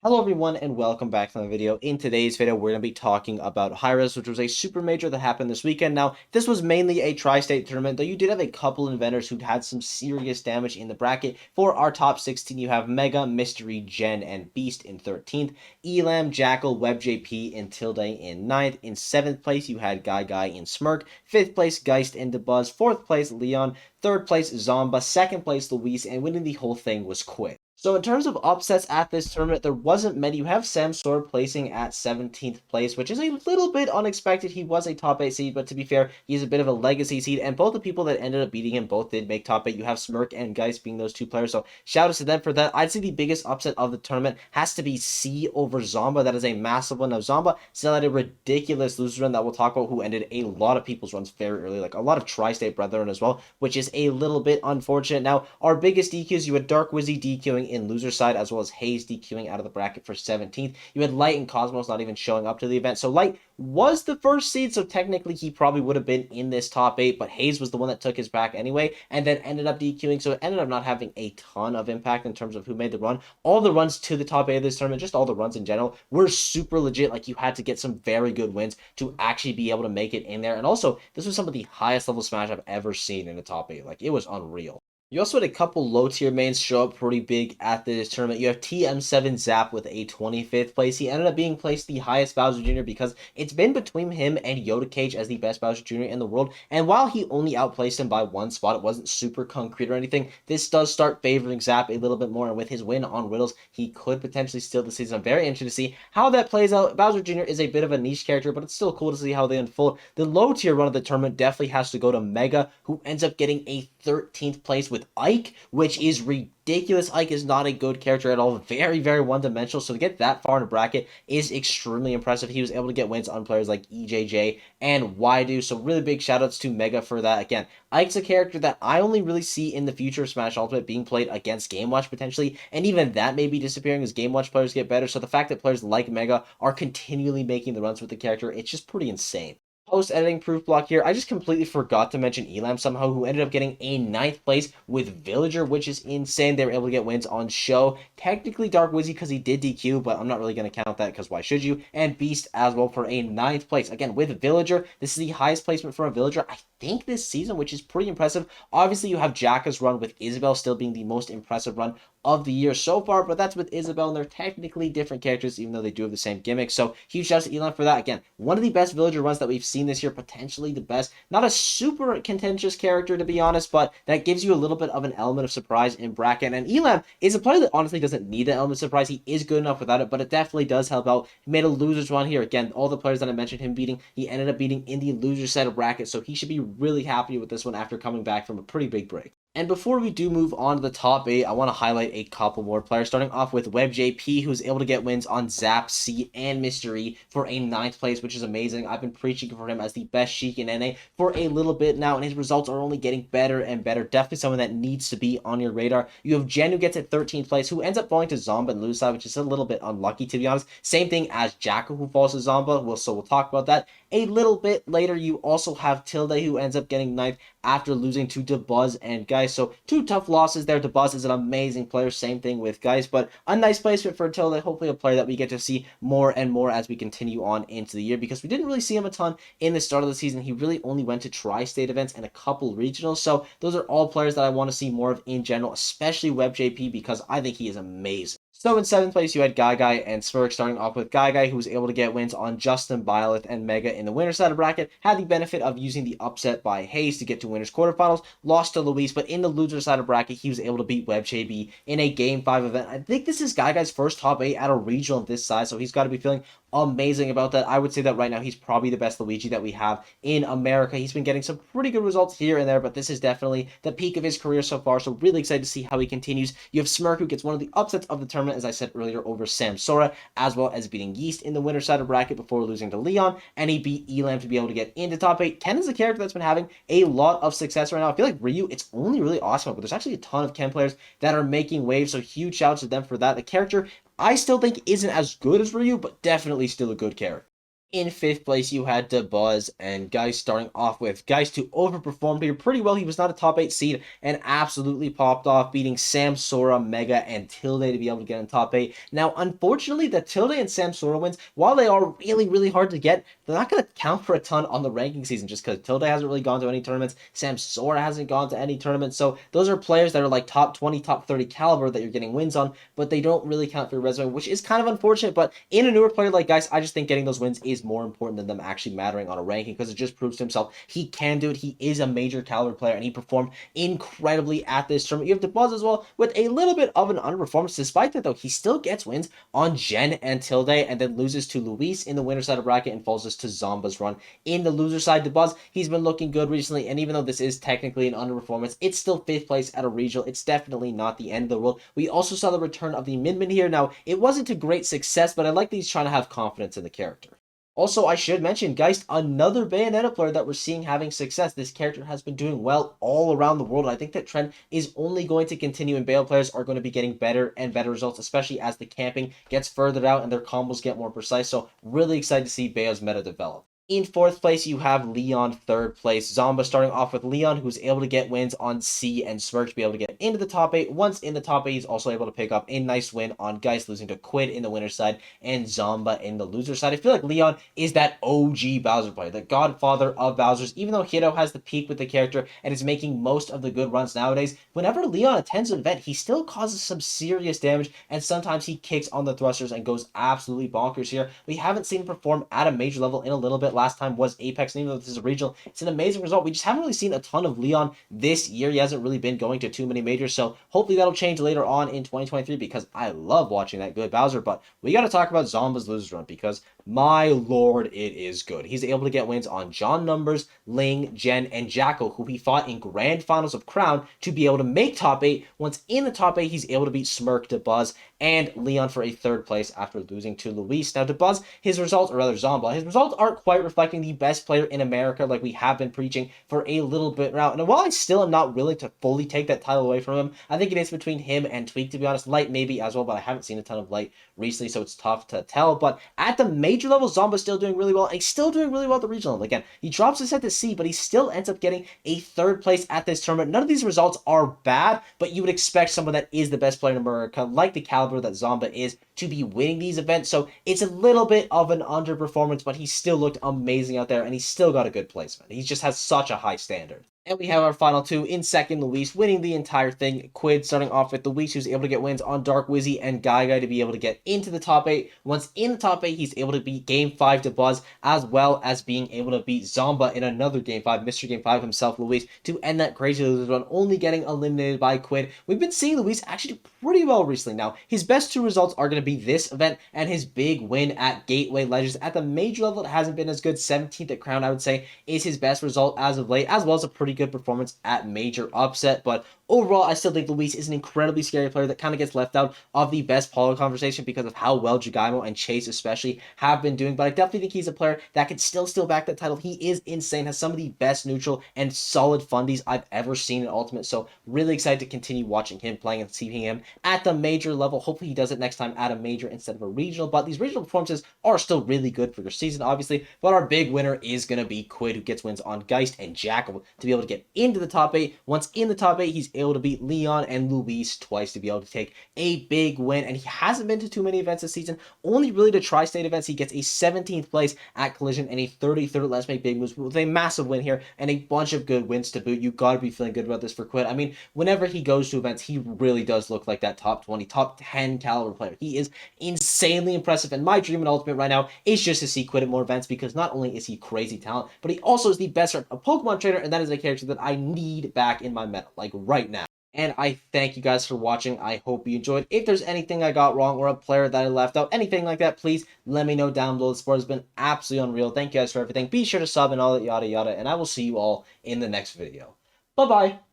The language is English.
Hello everyone and welcome back to the video. In today's video, we're going to be talking about Hi-Res, which was a super major that happened this weekend. Now, this was mainly a tri-state tournament, though you did have a couple inventors who had some serious damage in the bracket. For our top 16, you have Mega, Mystery, Gen, and Beast in 13th, Elam, Jackal, WebJP, and Tilde in 9th. In 7th place, you had Guy and Smirk. 5th place, Geist and Debuzz. 4th place, Leon. 3rd place, Zomba. 2nd place, Luis, and winning the whole thing was Quidd. So in terms of upsets at this tournament, there wasn't many. You have Sam Sword placing at 17th place, which is a little bit unexpected. He was a top 8 seed, but to be fair, he's a bit of a legacy seed, and both the people that ended up beating him both did make top 8. You have Smirk and Geist being those two players, so shout out to them for that. I'd say the biggest upset of the tournament has to be C over Zomba. That is a massive one. Now, Zomba still had a ridiculous loser run that we'll talk about, who ended a lot of people's runs very early, like a lot of tri-state brethren as well, which is a little bit unfortunate. Now, our biggest DQs, you had Dark Wizzy DQing in loser side, as well as Hayes DQing out of the bracket for 17th. You had Light and Cosmos not even showing up to the event. So Light was the first seed, so technically he probably would have been in this top 8, but Hayes was the one that took his back anyway, and then ended up DQing, so it ended up not having a ton of impact in terms of who made the run. All the runs to the top 8 of this tournament, just all the runs in general, were super legit. Like, you had to get some very good wins to actually be able to make it in there, and also, this was some of the highest level Smash I've ever seen in the top 8. Like, it was unreal. You also had a couple low-tier mains show up pretty big at this tournament. You have TM7 Zap with a 25th place. He ended up being placed the highest Bowser Jr. because it's been between him and Yoda Cage as the best Bowser Jr. in the world. And while he only outplaced him by one spot, it wasn't super concrete or anything. This does start favoring Zap a little bit more. And with his win on Riddles, he could potentially steal the season. I'm very interested to see how that plays out. Bowser Jr. is a bit of a niche character, but it's still cool to see how they unfold. The low-tier run of the tournament definitely has to go to Mega, who ends up getting a 13th place with Ike, which is ridiculous. Ike is not a good character at all. Very, very one-dimensional. So to get that far in a bracket is extremely impressive. He was able to get wins on players like EJJ and Waidu. So really big shoutouts to Mega for that. Again, Ike's a character that I only really see in the future of Smash Ultimate being played against Game Watch potentially. And even that may be disappearing as Game Watch players get better. So the fact that players like Mega are continually making the runs with the character, it's just pretty insane. Post-editing proof block here. I just completely forgot to mention Elam somehow, who ended up getting a 9th place with Villager, which is insane. They were able to get wins on show. Technically Dark Wizzy because he did DQ, but I'm not really going to count that because why should you? And Beast as well for a 9th place. Again, with Villager, this is the highest placement for a Villager, I think, this season, which is pretty impressive. Obviously, you have Jacka's run with Isabelle still being the most impressive run of the year so far, but that's with Isabelle, and they're technically different characters, even though they do have the same gimmick. So huge shout out to Elam for that. Again, one of the best Villager runs that we've seen this year, potentially the best. Not a super contentious character, to be honest, but that gives you a little bit of an element of surprise in bracket. And Elam is a player that honestly doesn't need that element of surprise. He is good enough without it, but it definitely does help out. He made a loser's run here. Again, all the players that I mentioned him beating, he ended up beating in the loser set of bracket, so he should be really happy with this one after coming back from a pretty big break. And before we do move on to the top 8, I want to highlight a couple more players, starting off with WebJP, who's able to get wins on Zap, C, and Mystery for a 9th place, which is amazing. I've been preaching for him as the best Sheik in NA for a little bit now, and his results are only getting better and better. Definitely someone that needs to be on your radar. You have Jen, who gets at 13th place, who ends up falling to Zomba and Lusa, which is a little bit unlucky, to be honest. Same thing as Jackal, who falls to Zomba. So we'll talk about that a little bit later. You also have Tilde, who ends up getting 9th after losing to Debuzz and Geist. So two tough losses there. Debuzz is an amazing player. Same thing with Geist, but a nice placement for Tilde. Hopefully a player that we get to see more and more as we continue on into the year, because we didn't really see him a ton in the start of the season. He really only went to tri-state events and a couple regionals. So those are all players that I want to see more of in general, especially WebJP, because I think he is amazing. So in 7th place, you had Guy and Smirk, starting off with Guy, who was able to get wins on Justin, Byleth, and Mega in the winner's side of bracket. Had the benefit of using the upset by Hayes to get to winners quarterfinals. Lost to Luis, but in the loser side of bracket, he was able to beat WebJB in a Game 5 event. I think this is Guy's first top 8 at a regional of this size, so he's got to be feeling amazing about that. I would say that right now he's probably the best Luigi that we have in America. He's been getting some pretty good results here and there, but this is definitely the peak of his career so far, so really excited to see how he continues. You have Smirk, who gets one of the upsets of the tournament, as I said earlier, over Sam Sora, as well as beating Yeast in the winner's side of bracket before losing to Leon, and he beat Elam to be able to get into top 8. Ken is a character that's been having a lot of success right now. I feel like Ryu, it's only really awesome, but there's actually a ton of Ken players that are making waves, so huge shout out to them for that. The character I still think isn't as good as Ryu, but definitely still a good character. In fifth place, you had DeBuzz and Geist starting off with Geist, who overperformed here pretty well. He was not a top 8 seed and absolutely popped off, beating Sam, Sora, Mega, and Tilde to be able to get in top 8. Now, unfortunately, the Tilde and Sam Sora wins, while they are really, really hard to get, they're not going to count for a ton on the ranking season just because Tilde hasn't really gone to any tournaments. Sam Sora hasn't gone to any tournaments. So those are players that are like top 20, top 30 caliber that you're getting wins on, but they don't really count for your resume, which is kind of unfortunate. But in a newer player like Geist, I just think getting those wins is more important than them actually mattering on a ranking because it just proves to himself he can do it. He is a major caliber player and he performed incredibly at this tournament. You have DeBuzz as well with a little bit of an underperformance. Despite that, though, he still gets wins on Jen and Tilde and then loses to Luis in the winner side of bracket and falls to Zomba's run in the loser side. DeBuzz, he's been looking good recently, and even though this is technically an underperformance, it's still 5th place at a regional. It's definitely not the end of the world. We also saw the return of the Min Min here. Now, it wasn't a great success, but I like that he's trying to have confidence in the character. Also, I should mention, Geist, another Bayonetta player that we're seeing having success. This character has been doing well all around the world. I think that trend is only going to continue, and Bayo players are going to be getting better and better results, especially as the camping gets further out and their combos get more precise. So, really excited to see Bayo's meta develop. In 4th place, you have Leon. 3rd place, Zomba starting off with Leon, who's able to get wins on C and Smirk to be able to get into the top 8. Once in the top 8, he's also able to pick up a nice win on Geist, losing to Quidd in the winner's side and Zomba in the loser side. I feel like Leon is that OG Bowser player, the godfather of Bowser's. Even though Hito has the peak with the character and is making most of the good runs nowadays, whenever Leon attends an event, he still causes some serious damage, and sometimes he kicks on the thrusters and goes absolutely bonkers here. We haven't seen him perform at a major level in a little bit. Last time was Apex, and even though this is a regional, it's an amazing result. We just haven't really seen a ton of Leon this year. He hasn't really been going to too many majors, so hopefully that'll change later on in 2023 because I love watching that good Bowser. But we got to talk about Zomba's loser run because my lord, it is good. He's able to get wins on John Numbers, Ling, Jen, and Jackal, who he fought in grand finals of Crown to be able to make top 8. Once in the top 8, he's able to beat Smirk, DeBuzz, and Leon for a 3rd place after losing to Luis. Now, DeBuzz, his results, or rather Zomba, his results aren't quite reflecting the best player in America like we have been preaching for a little bit now. And while I still am not willing to fully take that title away from him, I think it is between him and Tweak, to be honest. Light maybe as well, but I haven't seen a ton of Light recently, so it's tough to tell. But at the major level, Zomba's still doing really well, and he's still doing really well at the regional level. Again, he drops his head to C, but he still ends up getting a 3rd place at this tournament. None of these results are bad, but you would expect someone that is the best player in America, like the caliber that Zomba is, to be winning these events. So it's a little bit of an underperformance, but he still looked amazing out there, and he still got a good placement. He just has such a high standard. And we have our final 2 in second, Luis winning the entire thing. Quidd starting off with Luis, who's able to get wins on Dark Wizzy and Guy to be able to get into the top 8. Once in the top 8, he's able to beat Game 5 to Buzz, as well as being able to beat Zomba in another Game 5, Mr. Game 5 himself, Luis, to end that crazy loser run, only getting eliminated by Quidd. We've been seeing Luis actually do pretty well recently now. His best 2 results are going to be this event and his big win at Gateway Legends. At the major level, it hasn't been as good. 17th at Crown, I would say, is his best result as of late, as well as a pretty good performance at Major Upset. But overall, I still think Luis is an incredibly scary player that kind of gets left out of the best Paulo conversation because of how well Jugaimo and Chase especially have been doing. But I definitely think he's a player that can still steal back that title. He is insane, has some of the best neutral and solid fundies I've ever seen in Ultimate. So really excited to continue watching him playing and seeing him at the major level. Hopefully he does it next time at a major instead of a regional. But these regional performances are still really good for your season, obviously. But our big winner is going to be Quidd, who gets wins on Geist and Jackal to be able to get into the top 8. Once in the top 8, he's able to beat Leon and Luis twice to be able to take a big win. And he hasn't been to too many events this season, only really to Tri-State events. He gets a 17th place at Collision and a 33rd Let's Make Big Moves with a massive win here and a bunch of good wins to boot. You got to be feeling good about this for Quidd. I mean, whenever he goes to events, he really does look like that top 20, top 10 caliber player. He is insanely impressive, and my dream in Ultimate right now is just to see Quidd at more events because not only is he crazy talent, but he also is the best Pokemon trainer, and that is a character that I need back in my meta, like right now. And I thank you guys for watching. I hope you enjoyed. If there's anything I got wrong or a player that I left out, anything like that, please let me know down below. The sport has been absolutely unreal. Thank you guys for everything. Be sure to sub and all that yada yada, and I will see you all in the next video. Bye-bye.